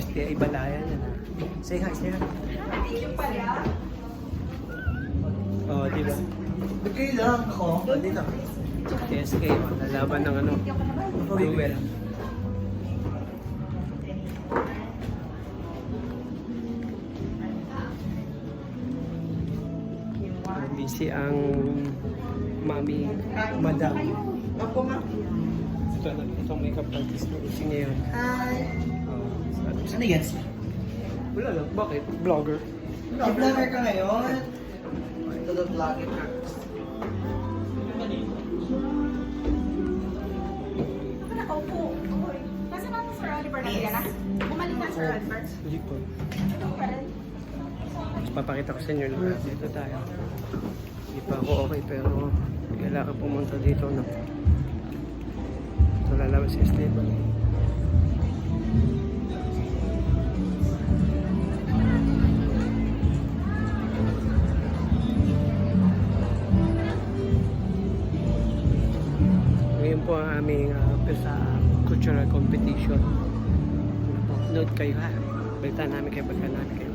STI Balayan yan. Say hi, say hi. Yung pala. Oh, di ba? Okay lang ako. Dito. TSK, lalaban ng ano. Duel. Busy ang mami, madam. Ako nga. Itong makeup artist na busy ngayon. Hi. Ano yan? Wala lang. Bakit? Vlogger. I-vlogger ka ngayon? Ito the vlogger ka. Ako nakaupo. Kasi natin Sir Oliver na yan, ah. Bumalik na Sir Oliver. Hindi ko. Ito pa rin. Papakita ko sa inyo na dito tayo. Hindi pa ako okay pero kailangan pumunta dito na. Ito lalabas sa stable. Ngayon po ang aming PESA cultural competition. Note kayo ha. Balitaan namin kayo pagka namin kayo.